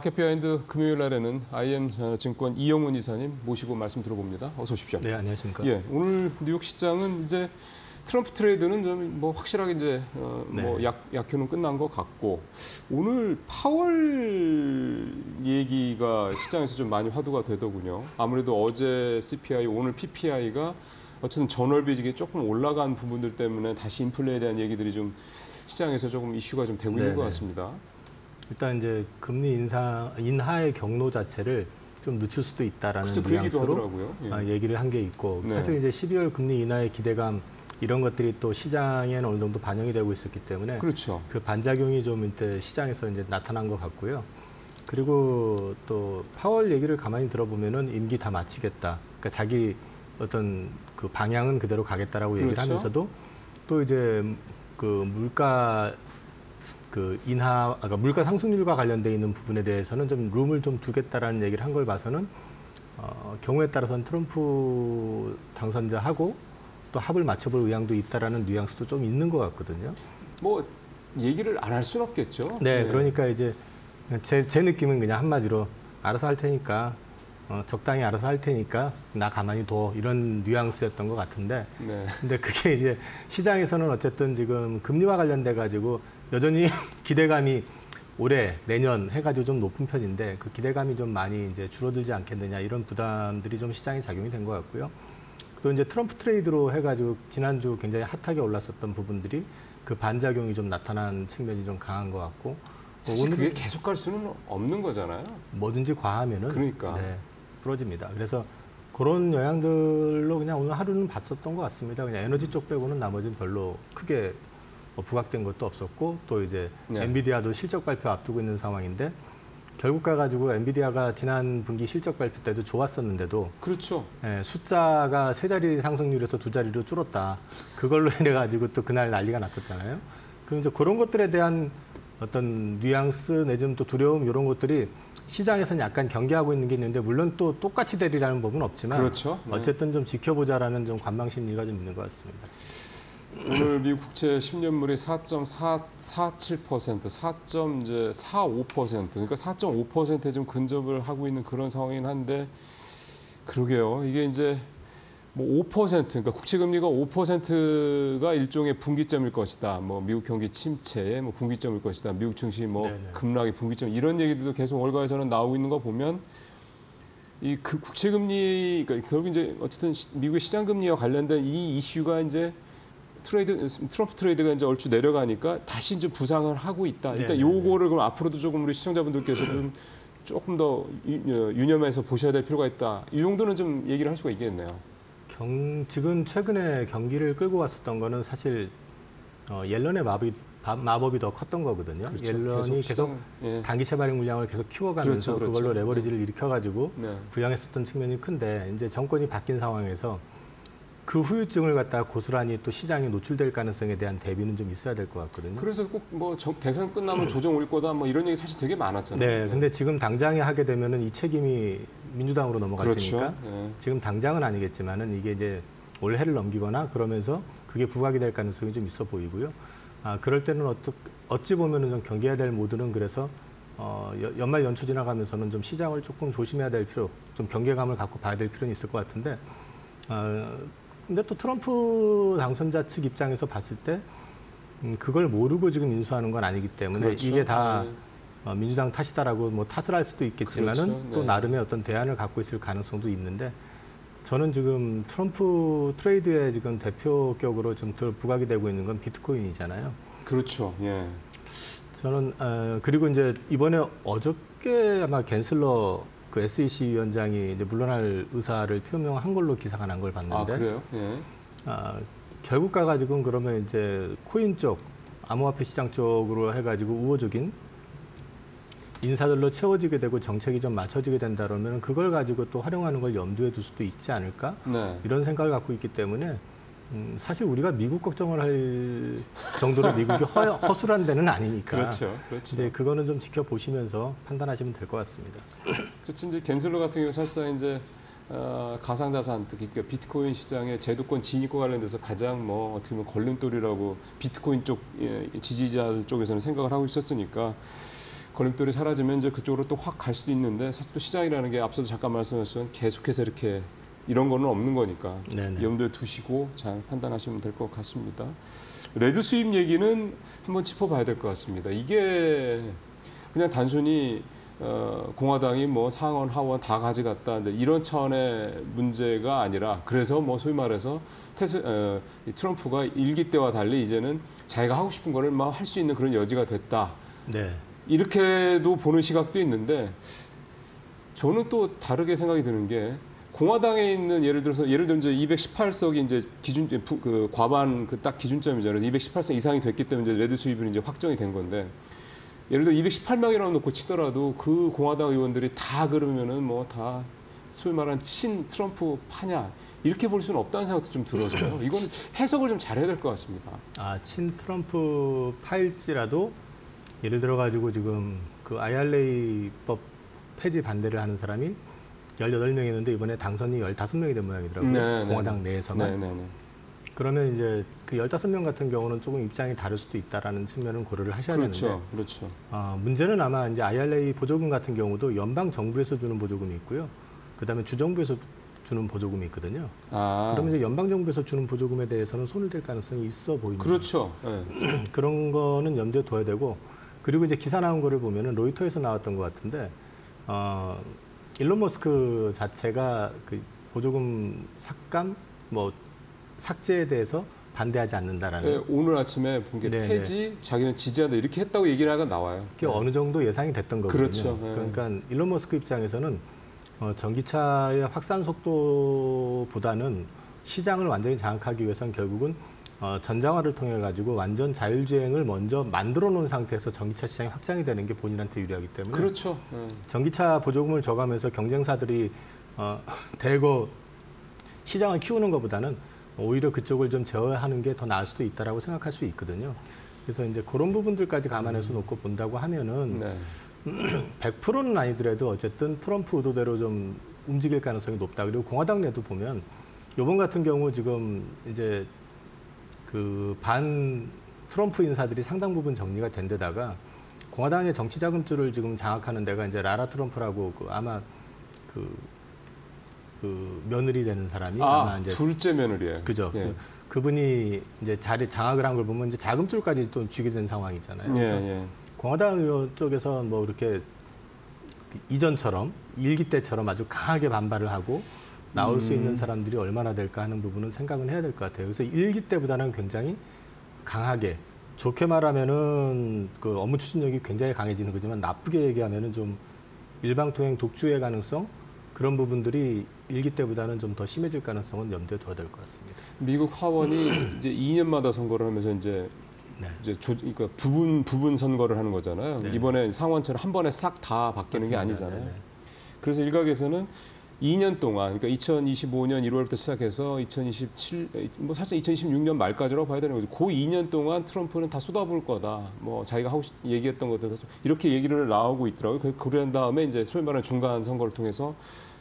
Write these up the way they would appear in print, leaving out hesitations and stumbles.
마켓비하인드 금요일 날에는 IM 증권 이영훈 이사님 모시고 말씀 들어봅니다. 어서 오십시오. 네, 안녕하십니까. 예, 오늘 뉴욕 시장은 이제 트럼프 트레이드는 좀 뭐 확실하게 이제 뭐 약효는 끝난 것 같고 오늘 파월 얘기가 시장에서 좀 많이 화두가 되더군요. 아무래도 어제 CPI, 오늘 PPI가 어쨌든 전월비직이 조금 올라간 부분들 때문에 다시 인플레에 대한 얘기들이 좀 시장에서 조금 이슈가 좀 되고 있는 것 같습니다. 일단 이제 금리 인하의 경로 자체를 좀 늦출 수도 있다라는 뉘앙스로 얘기를 한 게 있고 사실 이제 12월 금리 인하의 기대감 이런 것들이 또 시장에는 어느 정도 반영이 되고 있었기 때문에 그렇죠. 그 반작용이 좀 이때 시장에서 이제 나타난 것 같고요. 그리고 또 파월 얘기를 가만히 들어보면은 임기 다 마치겠다. 그러니까 자기 어떤 그 방향은 그대로 가겠다라고 얘기를 하면서도 또 이제 그 물가 그러니까 물가 상승률과 관련돼 있는 부분에 대해서는 좀 룸을 좀 두겠다라는 얘기를 한 걸 봐서는 경우에 따라서는 트럼프 당선자하고 또 합을 맞춰볼 의향도 있다라는 뉘앙스도 좀 있는 것 같거든요. 뭐 얘기를 안 할 수는 없겠죠. 네, 그러니까 이제 제 느낌은 그냥 한마디로 알아서 할 테니까 적당히 알아서 할 테니까 나 가만히 둬 이런 뉘앙스였던 것 같은데. 근데 그게 이제 시장에서는 어쨌든 지금 금리와 관련돼 가지고 여전히 기대감이 올해 내년 해가지고 좀 높은 편인데 그 기대감이 좀 많이 이제 줄어들지 않겠느냐 이런 부담들이 좀 시장에 작용이 된 것 같고요. 또 이제 트럼프 트레이드로 해가지고 지난주 굉장히 핫하게 올랐었던 부분들이 그 반작용이 좀 나타난 측면이 좀 강한 것 같고. 사실 그게 계속 갈 수는 없는 거잖아요. 뭐든지 과하면은 부러집니다. 그래서 그런 영향들로 그냥 오늘 하루는 봤었던 것 같습니다. 그냥 에너지 쪽 빼고는 나머지는 별로 크게 부각된 것도 없었고 또 이제 엔비디아도 실적 발표 앞두고 있는 상황인데 결국 가가지고 엔비디아가 지난 분기 실적 발표 때도 좋았었는데도 숫자가 세 자리 상승률에서 두 자리로 줄었다. 그걸로 인해 가지고 또 그날 난리가 났었잖아요. 그럼 이제 그런 것들에 대한 어떤 뉘앙스 내지는 또 두려움 이런 것들이 시장에서는 약간 경계하고 있는 게 있는데 물론 또 똑같이 되리라는 법은 없지만 어쨌든 좀 지켜보자라는 좀 관망 심리가 좀 있는 것 같습니다. 오늘 미국 국채 10년물이 4.47%, 4.45%, 그러니까 4.5%에 좀 근접을 하고 있는 그런 상황이긴 한데, 그러게요. 이게 이제 뭐 5%, 그러니까 국채 금리가 5%가 일종의 분기점일 것이다. 뭐 미국 경기 침체의 뭐 분기점일 것이다. 미국 증시 뭐 급락의 분기점 이런 얘기들도 계속 월가에서는 나오고 있는 거 보면. 이 그 국채 금리, 그러니까 결국 이제 어쨌든 미국의 시장 금리와 관련된 이 이슈가 이제 트럼프 트레이드가 이제 얼추 내려가니까 다시 이제 부상을 하고 있다. 일단 요거를 그럼 앞으로도 조금 우리 시청자분들께서 좀 조금 더 유념해서 보셔야 될 필요가 있다. 이 정도는 좀 얘기를 할 수가 있겠네요. 지금 최근에 경기를 끌고 왔었던 거는 사실 옐런의 마법이 더 컸던 거거든요. 옐런이 계속 단기 채발행 물량을 계속 키워가면서 그걸로 레버리지를 일으켜가지고 부양했었던 측면이 큰데 이제 정권이 바뀐 상황에서 그 후유증을 갖다가 고스란히 또 시장에 노출될 가능성에 대한 대비는 좀 있어야 될 것 같거든요. 그래서 꼭 뭐 대선 끝나면 조정 올 거다 뭐 이런 얘기 사실 되게 많았잖아요. 네, 근데 지금 당장에 하게 되면은 이 책임이 민주당으로 넘어갈 테니까 지금 당장은 아니겠지만은 이게 이제 올해를 넘기거나 그러면서 그게 부각이 될 가능성이 좀 있어 보이고요. 그럴 때는 어찌 보면은 좀 경계해야 될 모드는 그래서 연말 연초 지나가면서는 좀 시장을 조금 조심해야 될 필요, 좀 경계감을 갖고 봐야 될 필요는 있을 것 같은데. 근데 또 트럼프 당선자 측 입장에서 봤을 때 그걸 모르고 지금 인수하는 건 아니기 때문에 이게 다 민주당 탓이다라고 뭐 탓을 할 수도 있겠지만은 또 나름의 어떤 대안을 갖고 있을 가능성도 있는데 저는 지금 트럼프 트레이드의 지금 대표격으로 좀 더 부각이 되고 있는 건 비트코인이잖아요. 그렇죠. 저는 그리고 이제 이번에 어저께 아마 갠슬러 그 SEC 위원장이 이제 물러날 의사를 표명한 걸로 기사가 난 걸 봤는데. 그래요? 결국 가가지고 그러면 이제 코인 쪽, 암호화폐 시장 쪽으로 해가지고 우호적인 인사들로 채워지게 되고 정책이 좀 맞춰지게 된다 그러면 그걸 가지고 또 활용하는 걸 염두에 둘 수도 있지 않을까? 이런 생각을 갖고 있기 때문에 사실 우리가 미국 걱정을 할 정도로 미국이 허술한 데는 아니니까. 이제 그거는 좀 지켜보시면서 판단하시면 될 것 같습니다. 그렇죠. 이제 갠슬러 같은 경우 사실상 이제 가상자산, 특히 비트코인 시장의 제도권 진입과 관련돼서 가장 뭐 어떻게 보면 걸림돌이라고 비트코인 쪽 지지자들 쪽에서는 생각을 하고 있었으니까 걸림돌이 사라지면 이제 그쪽으로 또 확 갈 수도 있는데 사실 또 시장이라는 게 앞서도 잠깐 말씀하셨지만 계속해서 이렇게 이런 거는 없는 거니까 네네. 염두에 두시고 잘 판단하시면 될 것 같습니다. 레드 수입 얘기는 한번 짚어봐야 될 것 같습니다. 이게 그냥 단순히 공화당이 뭐 상원, 하원 다 가져갔다 이제 이런 차원의 문제가 아니라 그래서 뭐 소위 말해서 트럼프가 일기 때와 달리 이제는 자기가 하고 싶은 거를 막 할 수 있는 그런 여지가 됐다. 네. 이렇게도 보는 시각도 있는데 저는 또 다르게 생각이 드는 게 공화당에 있는 예를 들어 이제 218석이 이제 기준 그 과반 그 딱 기준점이잖아요. 그래서 218석 이상이 됐기 때문에 이제 레드 수입은 이제 확정이 된 건데 예를 들어 218명이라고 놓고 치더라도 그 공화당 의원들이 다 그러면은 뭐 다 소위 말하는 친 트럼프 파냐 이렇게 볼 수는 없다는 생각도 좀 들어서요. 이건 해석을 좀 잘해야 될 것 같습니다. 친 트럼프 파일지라도 예를 들어 가지고 지금 그 IRA법 폐지 반대를 하는 사람이 18명이었는데 이번에 당선이 15명이 된 모양이더라고요. 네, 공화당 네. 내에서만. 네, 네, 네. 그러면 이제 그 15명 같은 경우는 조금 입장이 다를 수도 있다라는 측면을 고려를 하셔야 그렇죠, 되는데 그렇죠. 문제는 아마 이제 IRA 보조금 같은 경우도 연방 정부에서 주는 보조금이 있고요. 그다음에 주 정부에서 주는 보조금이 있거든요. 그러면 이제 연방 정부에서 주는 보조금에 대해서는 손을 댈 가능성이 있어 보입니다. 그렇죠. 네. 그런 거는 염두에 둬야 되고 그리고 이제 기사 나온 거를 보면은 로이터에서 나왔던 것 같은데 일론 머스크 자체가 그 보조금 삭감 뭐 삭제에 대해서 반대하지 않는다라는. 네, 오늘 아침에 본 게 폐지, 자기는 지지한다 이렇게 했다고 얘기를 하가 나와요. 그게 어느 정도 예상이 됐던 거거든요. 그렇죠. 네. 그러니까 일론 머스크 입장에서는 전기차의 확산 속도보다는 시장을 완전히 장악하기 위해서는 결국은 전장화를 통해 가지고 완전 자율주행을 먼저 만들어 놓은 상태에서 전기차 시장이 확장이 되는 게 본인한테 유리하기 때문에 그렇죠. 전기차 보조금을 줘가면서 경쟁사들이 대거 시장을 키우는 것보다는 오히려 그쪽을 좀 제어하는 게 더 나을 수도 있다라고 생각할 수 있거든요. 그래서 이제 그런 부분들까지 감안해서 놓고 본다고 하면은 네. 100%는 아니더라도 어쨌든 트럼프 의도대로 좀 움직일 가능성이 높다. 그리고 공화당 내도 보면 이번 같은 경우 지금 이제 그 반 트럼프 인사들이 상당 부분 정리가 된 데다가 공화당의 정치 자금줄을 지금 장악하는 데가 이제 라라 트럼프라고 아마 그 며느리 되는 사람이 아마 이제 둘째 며느리예요. 그죠. 예. 그분이 이제 자리 장악을 한 걸 보면 이제 자금줄까지 또 쥐게 된 상황이잖아요. 그래서 예. 공화당 의원 쪽에서 뭐 이렇게 이전처럼 일기 때처럼 아주 강하게 반발을 하고 나올 수 있는 사람들이 얼마나 될까 하는 부분은 생각은 해야 될 것 같아요. 그래서 일기 때보다는 굉장히 강하게 좋게 말하면은 그 업무 추진력이 굉장히 강해지는 거지만 나쁘게 얘기하면은 좀 일방통행 독주의 가능성 그런 부분들이 일기 때보다는 좀 더 심해질 가능성은 염두에 둬야 될 것 같습니다. 미국 하원이 이제 2년마다 선거를 하면서 이제 그러니까 부분 선거를 하는 거잖아요. 네. 이번에 상원처럼 한 번에 싹 다 바뀌는 게 아니잖아요. 네네. 그래서 일각에서는 2년 동안, 그러니까 2025년 1월부터 시작해서 2027, 뭐 사실 2026년 말까지라고 봐야 되는 거죠. 그 2년 동안 트럼프는 다 쏟아부을 거다. 뭐 자기가 얘기했던 것들 이렇게 얘기를 나오고 있더라고요. 그런 다음에 이제 소위 말하는 중간 선거를 통해서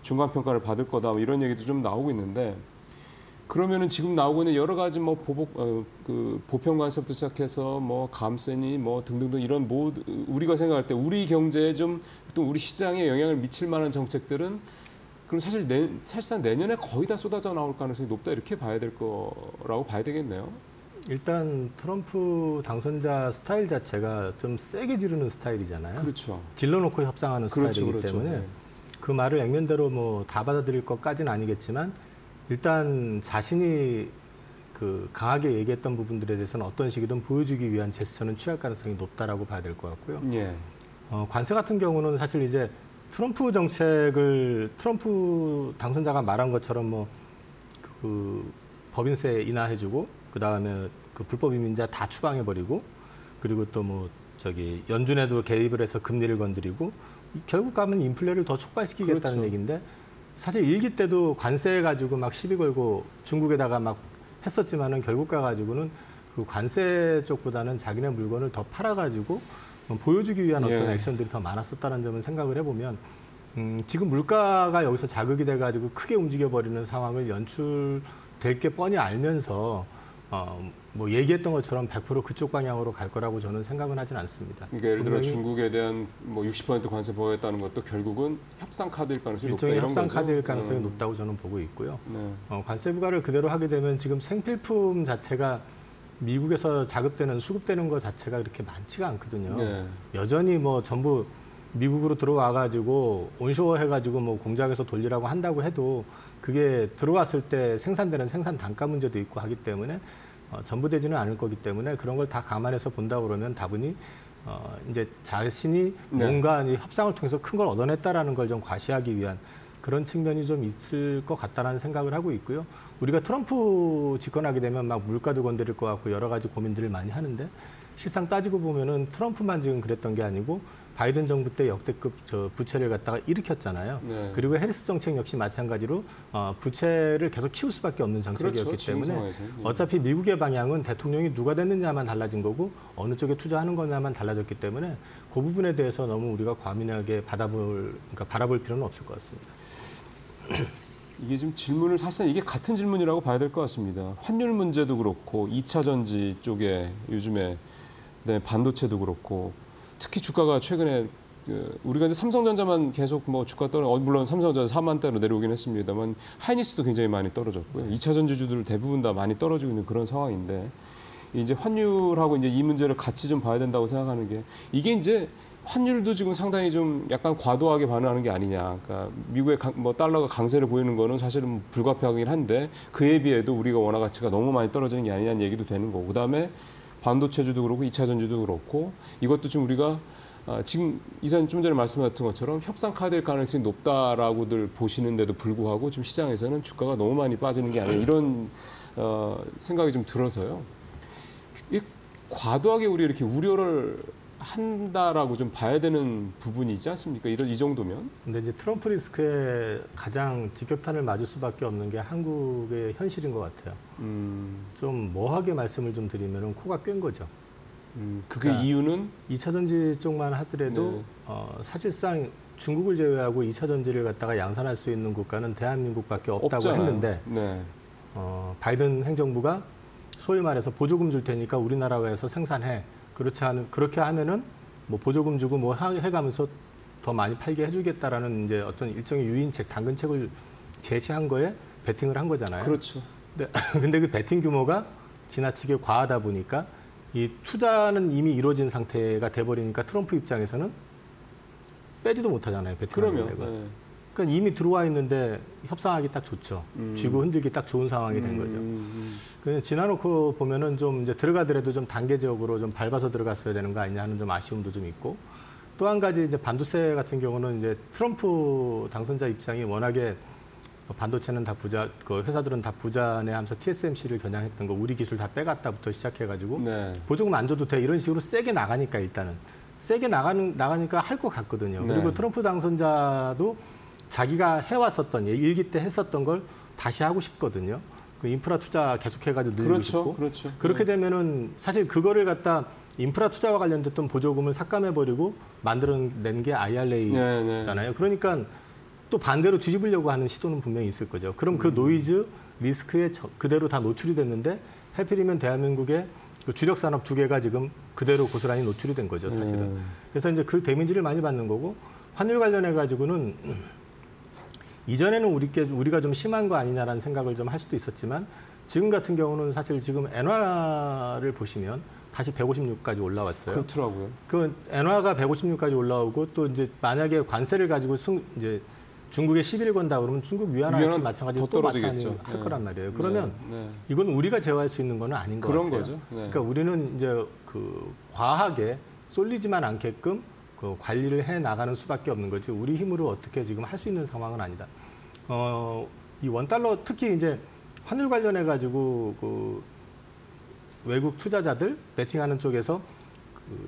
중간 평가를 받을 거다. 뭐 이런 얘기도 좀 나오고 있는데. 그러면은 지금 나오고 있는 여러 가지 뭐 보편관세부터 시작해서 뭐 감세니 뭐 등등등 이런 우리가 생각할 때 우리 경제에 좀 또 우리 시장에 영향을 미칠 만한 정책들은 그럼 사실상 내년에 거의 다 쏟아져 나올 가능성이 높다 이렇게 봐야 될 거라고 봐야 되겠네요. 일단 트럼프 당선자 스타일 자체가 좀 세게 지르는 스타일이잖아요. 그렇죠. 질러놓고 협상하는 스타일이기 그렇죠. 때문에 네. 그 말을 액면대로 뭐 다 받아들일 것까지는 아니겠지만 일단 자신이 그 강하게 얘기했던 부분들에 대해서는 어떤 식이든 보여주기 위한 제스처는 취할 가능성이 높다라고 봐야 될 것 같고요. 예. 관세 같은 경우는 사실 이제 트럼프 정책을 트럼프 당선자가 말한 것처럼 뭐 그 법인세 인하해주고 그 다음에 그 불법 이민자 다 추방해버리고 그리고 또 뭐 저기 연준에도 개입을 해서 금리를 건드리고 결국 가면 인플레를 더 촉발시키겠다는 그렇죠. 얘기인데 사실 일기 때도 관세 가지고 막 시비 걸고 중국에다가 막 했었지만은 결국 가가지고는 그 관세 쪽보다는 자기네 물건을 더 팔아가지고 보여주기 위한 어떤 액션들이 더 많았었다는 점을 생각을 해보면 지금 물가가 여기서 자극이 돼가지고 크게 움직여버리는 상황을 연출될 게 뻔히 알면서 뭐 얘기했던 것처럼 100% 그쪽 방향으로 갈 거라고 저는 생각은 하진 않습니다. 그러니까 예를 들어 중국에 대한 뭐 60% 관세 보호했다는 것도 결국은 협상 카드일 가능성이 높다 일종의 이런 협상 거죠? 카드일 가능성이 높다고 저는 보고 있고요. 네. 관세 부과를 그대로 하게 되면 지금 생필품 자체가 미국에서 자급되는 수급되는 것 자체가 그렇게 많지가 않거든요. 네. 여전히 뭐 전부 미국으로 들어와 가지고 온쇼어 해가지고 뭐 공장에서 돌리라고 한다고 해도 그게 들어왔을 때 생산되는 생산 단가 문제도 있고 하기 때문에 전부 되지는 않을 거기 때문에 그런 걸 다 감안해서 본다 그러면 다분히 이제 자신이 네. 뭔가 협상을 통해서 큰 걸 얻어냈다라는 걸 좀 과시하기 위한 그런 측면이 좀 있을 것 같다라는 생각을 하고 있고요. 우리가 트럼프 집권하게 되면 막 물가도 건드릴 것 같고 여러 가지 고민들을 많이 하는데 실상 따지고 보면은 트럼프만 지금 그랬던 게 아니고 바이든 정부 때 역대급 부채를 갖다가 일으켰잖아요. 네. 그리고 해리스 정책 역시 마찬가지로 부채를 계속 키울 수밖에 없는 정책이었기 그렇죠. 때문에 네. 어차피 미국의 방향은 대통령이 누가 됐느냐만 달라진 거고 어느 쪽에 투자하는 거냐만 달라졌기 때문에 그 부분에 대해서 너무 우리가 과민하게 바라볼 필요는 없을 것 같습니다. 이게 지금 질문을 사실은 이게 같은 질문이라고 봐야 될 것 같습니다. 환율 문제도 그렇고 2차 전지 쪽에 요즘에 반도체도 그렇고 특히 주가가 최근에 우리가 이제 삼성전자만 계속 뭐 주가 물론 삼성전자 4만대로 내려오긴 했습니다만 하이닉스도 굉장히 많이 떨어졌고요. 2차 전지주들 대부분 다 많이 떨어지고 있는 그런 상황인데 이제 환율하고 이제 이 문제를 같이 좀 봐야 된다고 생각하는 게 이게 이제 환율도 지금 상당히 좀 약간 과도하게 반응하는 게 아니냐. 그러니까 미국의 뭐 달러가 강세를 보이는 거는 사실은 불가피하긴 한데 그에 비해도 우리가 원화 가치가 너무 많이 떨어지는 게 아니냐는 얘기도 되는 거고 그다음에 반도체주도 그렇고 2차 전지도 그렇고 이것도 좀 우리가 지금 이사님 좀 전에 말씀하셨던 것처럼 협상 카드일 가능성이 높다라고들 보시는데도 불구하고 지금 시장에서는 주가가 너무 많이 빠지는 게 아니냐 이런 생각이 좀 들어서요. 과도하게 우리 이렇게 우려를 한다라고 좀 봐야 되는 부분이지 않습니까? 이 정도면. 근데 이제 트럼프 리스크에 가장 직격탄을 맞을 수밖에 없는 게 한국의 현실인 것 같아요. 좀 뭐하게 말씀을 좀 드리면은 코가 꿰인 거죠. 그게 그러니까 이유는 2차 전지 쪽만 하더라도 네. 사실상 중국을 제외하고 2차 전지를 갖다가 양산할 수 있는 국가는 대한민국밖에 없다고 없잖아요. 했는데 네. 바이든 행정부가 소위 말해서 보조금 줄 테니까 우리나라에서 생산해. 그렇게 하면은 뭐 보조금 주고 뭐 해가면서 더 많이 팔게 해주겠다라는 이제 어떤 일종의 유인책, 당근책을 제시한 거에 베팅을 한 거잖아요. 그렇죠. 근데 그 베팅 규모가 지나치게 과하다 보니까 이 투자는 이미 이루어진 상태가 돼버리니까 트럼프 입장에서는 빼지도 못하잖아요. 베팅하는 그러면. 네. 그러니까 이미 들어와 있는데 협상하기 딱 좋죠. 쥐고 흔들기 딱 좋은 상황이 된 거죠. 그래서 지나놓고 보면은 좀 이제 들어가더라도 좀 단계적으로 좀 밟아서 들어갔어야 되는 거 아니냐 하는 좀 아쉬움도 좀 있고 또 한 가지 이제 반도체 같은 경우는 이제 트럼프 당선자 입장이 워낙에 반도체는 다 부자, 그 회사들은 다 부자네 하면서 TSMC를 겨냥했던 거 우리 기술 다 빼갔다부터 시작해가지고 네. 보조금 안 줘도 돼 이런 식으로 세게 나가니까 일단은 세게 나가니까 할 것 같거든요. 네. 그리고 트럼프 당선자도 자기가 해왔었던 일기 때 했었던 걸 다시 하고 싶거든요. 그 인프라 투자 계속해가지고 늘리고 그렇죠, 싶고 그렇죠. 그렇게 되면은 사실 그거를 갖다 인프라 투자와 관련됐던 보조금을 삭감해버리고 만들어낸 게 IRA잖아요. 네. 그러니까 또 반대로 뒤집으려고 하는 시도는 분명히 있을 거죠. 그럼 그 노이즈 리스크에 그대로 다 노출이 됐는데 하필이면 대한민국의 그 주력 산업 두 개가 지금 그대로 고스란히 노출이 된 거죠, 사실은. 그래서 이제 그 데미지를 많이 받는 거고 환율 관련해 가지고는 이전에는 우리가 좀 심한 거 아니냐라는 생각을 좀 할 수도 있었지만 지금 같은 경우는 사실 지금 엔화를 보시면 다시 156까지 올라왔어요. 그렇더라고요. 그 엔화가 156까지 올라오고 또 이제 만약에 관세를 가지고 이제 중국에 시비를 건다 그러면 중국 위안화 역시 마찬가지로 또 마찬가지로 할 거란 말이에요. 그러면 이건 우리가 제어할 수 있는 건 아닌 것 그런 같아요. 거죠. 네. 그러니까 우리는 이제 그 과하게 쏠리지만 않게끔 그 관리를 해 나가는 수밖에 없는 거지. 우리 힘으로 어떻게 지금 할 수 있는 상황은 아니다. 이 원달러 특히 이제 환율 관련해 가지고 그 외국 투자자들 베팅하는 쪽에서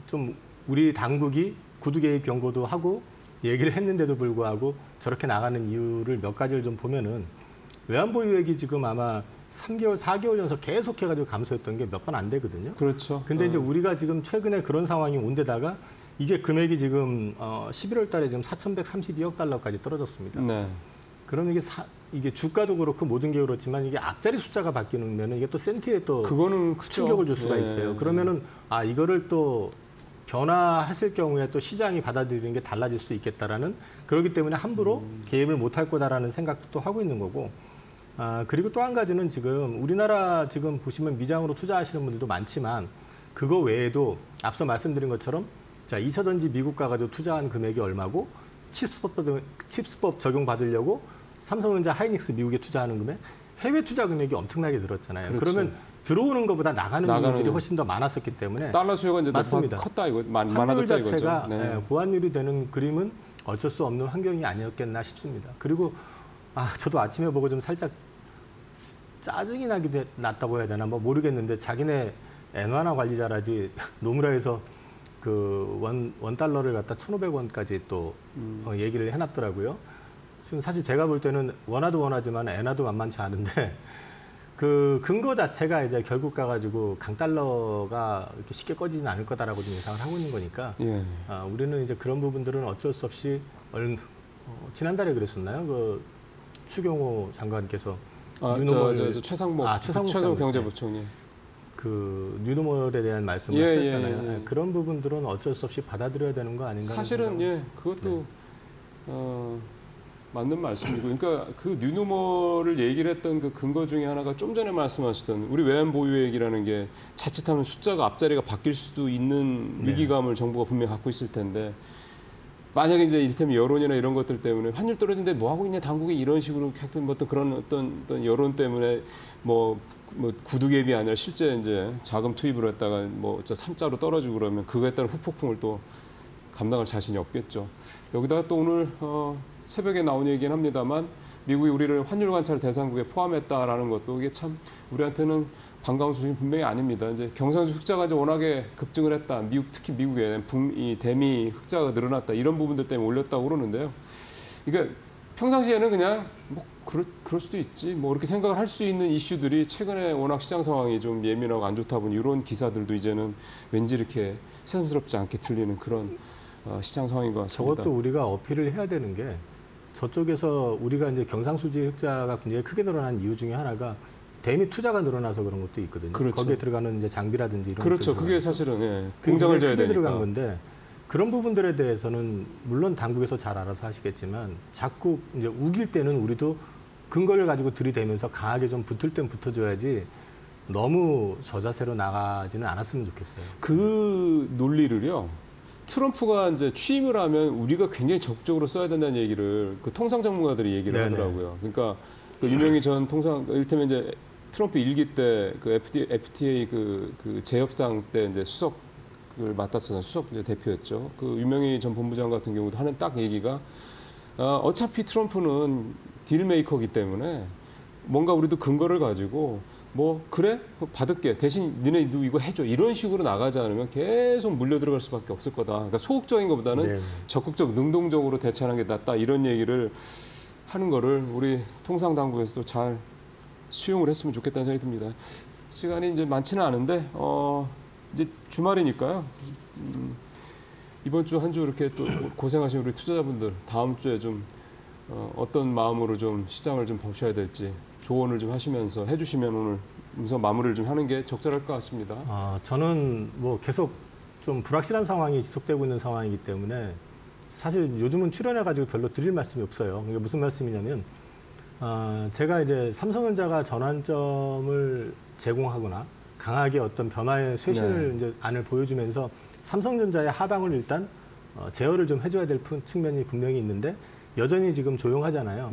좀 우리 당국이 구두 개입 경고도 하고 얘기를 했는데도 불구하고 저렇게 나가는 이유를 몇 가지를 좀 보면은 외환보 유액이 지금 아마 3개월, 4개월 연속 계속 해가지고 감소했던 게 몇 번 안 되거든요. 그렇죠. 근데 이제 우리가 지금 최근에 그런 상황이 온 데다가 이게 금액이 지금 11월 달에 지금 4,132억 달러까지 떨어졌습니다. 네. 그럼 이게 이게 주가도 그렇고 모든 게 그렇지만 이게 앞자리 숫자가 바뀌면 이게 또 센티에 또 그거는 충격을 줄 수가 있어요. 그러면은 이거를 또 변화했을 경우에 또 시장이 받아들이는 게 달라질 수도 있겠다라는, 그렇기 때문에 함부로 개입을 못할 거다라는 생각도 또 하고 있는 거고. 그리고 또 한 가지는 지금 우리나라 지금 보시면 미장으로 투자하시는 분들도 많지만 그거 외에도 앞서 말씀드린 것처럼 자, 2차 전지 미국 가가지고 투자한 금액이 얼마고 칩스법 적용 받으려고 삼성전자 하이닉스 미국에 투자하는 금액, 해외 투자 금액이 엄청나게 늘었잖아요. 그렇죠. 그러면 들어오는 것보다 나가는 비율이 훨씬 더 많았었기 때문에 달러 수요가 이제 맞습니다. 컸다 이거 환율 많아졌다 이거죠. 자체가 네. 보완율이 되는 그림은 어쩔 수 없는 환경이 아니었겠나 싶습니다. 그리고 저도 아침에 보고 좀 살짝 짜증이 났다고 해야 되나 뭐 모르겠는데, 자기네 엔화나 관리자라지 노무라에서 그 원 달러를 갖다 1,500원까지 또 얘기를 해놨더라고요. 지금 사실 제가 볼 때는 원화도 원화지만 엔화도 만만치 않은데 그 근거 자체가 이제 결국 가가지고 강달러가 이렇게 쉽게 꺼지지는 않을 거다라고 좀 예상을 하고 있는 거니까 우리는 이제 그런 부분들은 어쩔 수 없이 지난달에 그랬었나요? 그 추경호 장관께서 최상목 경제부총리 그 뉴노멀에 대한 말씀을 하셨잖아요. 그런 부분들은 어쩔 수 없이 받아들여야 되는 거 아닌가? 사실은 그것도 맞는 말씀이고, 그러니까 그 뉴노멀을 얘기를 했던 그 근거 중에 하나가 좀 전에 말씀하셨던 우리 외환 보유액이라는 게 자칫하면 숫자가 앞자리가 바뀔 수도 있는 위기감을 정부가 분명히 갖고 있을 텐데, 만약에 이제 이를테면 여론이나 이런 것들 때문에 환율 떨어지는데 뭐 하고 있냐 당국이 이런 식으로 어떤 그런 어떤 여론 때문에 뭐 구두갭이 아니라 실제 이제 자금 투입을 했다가 뭐 3자로 떨어지고 그러면 그거에 따른 후폭풍을 또 감당할 자신이 없겠죠. 여기다가 또 오늘 새벽에 나온 얘기긴 합니다만 미국이 우리를 환율 관찰 대상국에 포함했다라는 것도 이게 참 우리한테는 반가운 소식이 분명히 아닙니다. 이제 경상수 흑자가 이제 워낙에 급증을 했다. 특히 미국에 이 대미 흑자가 늘어났다. 이런 부분들 때문에 올렸다고 그러는데요. 그러니까 평상시에는 그냥 뭐 그럴 수도 있지. 뭐 이렇게 생각을 할 수 있는 이슈들이 최근에 워낙 시장 상황이 좀 예민하고 안 좋다 보니 이런 기사들도 이제는 왠지 이렇게 새삼스럽지 않게 들리는 그런 시장 상황인 것 같습니다. 저것도 우리가 어필을 해야 되는 게, 저쪽에서 우리가 이제 경상수지 흑자가 굉장히 크게 늘어난 이유 중에 하나가 대미 투자가 늘어나서 그런 것도 있거든요. 그렇죠. 거기에 들어가는 이제 장비라든지 이런 그렇죠. 그게 사실은 공장을 져야 되니까 들어간 건데, 그런 부분들에 대해서는 물론 당국에서 잘 알아서 하시겠지만 자꾸 이제 우길 때는 우리도 근거를 가지고 들이대면서 강하게 좀 붙을 땐 붙어줘야지 너무 저자세로 나가지는 않았으면 좋겠어요. 그 논리를요. 트럼프가 이제 취임을 하면 우리가 굉장히 적극적으로 써야 된다는 얘기를 그 통상 전문가들이 얘기를 하더라고요. 그러니까 그 유명희 전 이를테면 이제 트럼프 일기 때 그 FTA 그 재협상 때 이제 수석을 맡았었잖아요. 수석 이제 대표였죠. 그 유명희 전 본부장 같은 경우도 하는 딱 얘기가 어차피 트럼프는 딜메이커이기 때문에 뭔가 우리도 근거를 가지고 뭐 그래 받을게 대신 니네도 이거 해줘 이런 식으로 나가지 않으면 계속 물려 들어갈 수밖에 없을 거다. 그러니까 소극적인 것보다는 적극적 능동적으로 대처하는 게 낫다 이런 얘기를 하는 거를 우리 통상 당국에서도 잘 수용을 했으면 좋겠다는 생각이 듭니다. 시간이 이제 많지는 않은데 이제 주말이니까요. 이번 주 한 주 이렇게 또 고생하신 우리 투자자분들 다음 주에 좀 어떤 마음으로 좀 시장을 좀 보셔야 될지 조언을 좀 하시면서 해주시면 오늘 우선 마무리를 좀 하는 게 적절할 것 같습니다. 저는 뭐 계속 좀 불확실한 상황이 지속되고 있는 상황이기 때문에 사실 요즘은 출연해가지고 별로 드릴 말씀이 없어요. 이게 무슨 말씀이냐면 제가 이제 삼성전자가 전환점을 제공하거나 강하게 어떤 변화의 쇄신을 이제 안을 보여주면서 삼성전자의 하방을 일단 제어를 좀 해줘야 될 측면이 분명히 있는데 여전히 지금 조용하잖아요.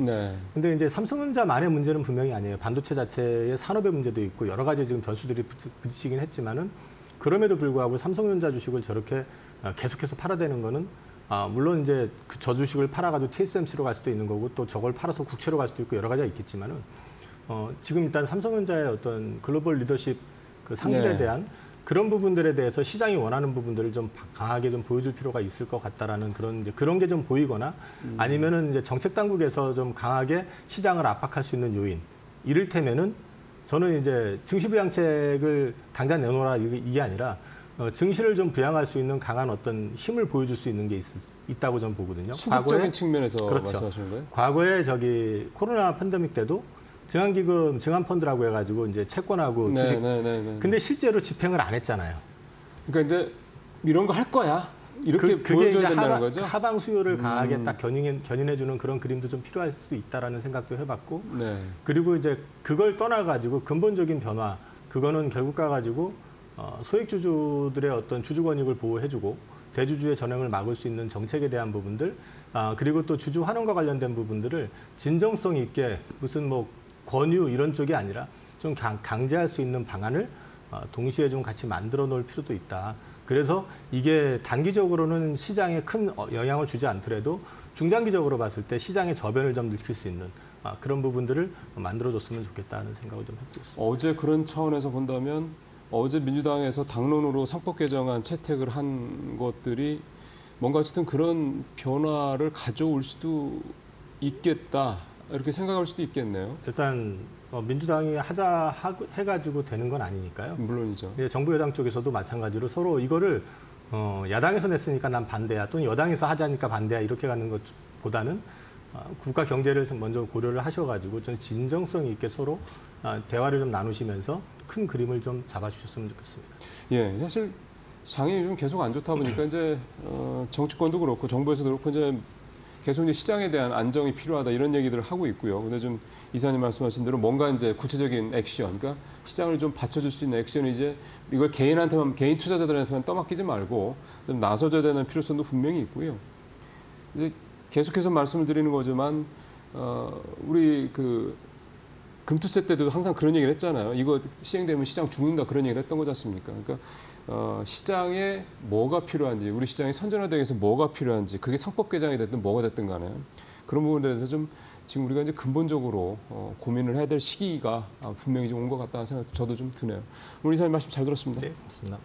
근데 이제 삼성전자만의 문제는 분명히 아니에요. 반도체 자체의 산업의 문제도 있고 여러 가지 지금 변수들이 부딪히긴 했지만은 그럼에도 불구하고 삼성전자 주식을 저렇게 계속해서 팔아대는 거는 물론 이제 저 주식을 팔아가지고 TSMC로 갈 수도 있는 거고 또 저걸 팔아서 국채로 갈 수도 있고 여러 가지가 있겠지만은 지금 일단 삼성전자의 어떤 글로벌 리더십 그 상실에 대한 그런 부분들에 대해서 시장이 원하는 부분들을 좀 강하게 좀 보여줄 필요가 있을 것 같다라는 그런 게 좀 보이거나 아니면은 이제 정책 당국에서 좀 강하게 시장을 압박할 수 있는 요인. 이를테면은 저는 이제 증시부양책을 당장 내놓으라 이게 아니라 증시를 좀 부양할 수 있는 강한 어떤 힘을 보여줄 수 있는 게 있다고 저는 보거든요. 수급적인 측면에서 그렇죠. 말씀하시는 거예요? 과거에 코로나 팬데믹 때도 증한기금, 증한펀드라고 해가지고 이제 채권하고 주식. 근데 실제로 집행을 안 했잖아요. 그러니까 이제 이런 거 할 거야. 이렇게 보여줘야 된다는 거죠? 하방 수요를 강하게 딱 견인해주는 그런 그림도 좀 필요할 수도 있다라는 생각도 해봤고, 그리고 이제 그걸 떠나가지고 근본적인 변화, 그거는 결국 가가지고 소액주주들의 어떤 주주 권익을 보호해주고 대주주의 전횡을 막을 수 있는 정책에 대한 부분들, 그리고 또 주주 환원과 관련된 부분들을 진정성 있게 무슨 뭐 권유 이런 쪽이 아니라 좀 강제할 수 있는 방안을 동시에 좀 같이 만들어 놓을 필요도 있다. 그래서 이게 단기적으로는 시장에 큰 영향을 주지 않더라도 중장기적으로 봤을 때 시장의 저변을 좀 일으킬 수 있는 그런 부분들을 만들어줬으면 좋겠다는 생각을 좀 해보고 있습니다. 어제 그런 차원에서 본다면 어제 민주당에서 당론으로 상법 개정안 채택을 한 것들이 뭔가 어쨌든 그런 변화를 가져올 수도 있겠다. 이렇게 생각할 수도 있겠네요. 일단 민주당이 하자 해가지고 되는 건 아니니까요. 물론이죠. 정부 여당 쪽에서도 마찬가지로 서로 이거를 야당에서 냈으니까 난 반대야 또는 여당에서 하자니까 반대야 이렇게 가는 것보다는 국가 경제를 먼저 고려를 하셔가지고 좀 진정성 있게 서로 대화를 좀 나누시면서 큰 그림을 좀 잡아주셨으면 좋겠습니다. 예, 사실 장이 좀 계속 안 좋다 보니까 이제 정치권도 그렇고 정부에서도 그렇고 이제 계속 이제 시장에 대한 안정이 필요하다 이런 얘기들을 하고 있고요. 근데 좀 이사님 말씀하신 대로 뭔가 이제 구체적인 액션, 그러니까 시장을 좀 받쳐줄 수 있는 액션이 이제 이걸 개인 투자자들한테만 떠맡기지 말고 좀 나서줘야 되는 필요성도 분명히 있고요. 이제 계속해서 말씀을 드리는 거지만 우리 그 금투세 때도 항상 그런 얘기를 했잖아요. 이거 시행되면 시장 죽는다 그런 얘기를 했던 거지 않습니까? 그러니까 시장에 뭐가 필요한지, 우리 시장이 선진화되기 위해서 뭐가 필요한지, 그게 상법 개정이 됐든 뭐가 됐든 간에 그런 부분에 대해서 좀 지금 우리가 이제 근본적으로 고민을 해야 될 시기가 분명히 좀 온 것 같다는 생각 저도 좀 드네요. 우리 이사님 말씀 잘 들었습니다. 네, 맞습니다.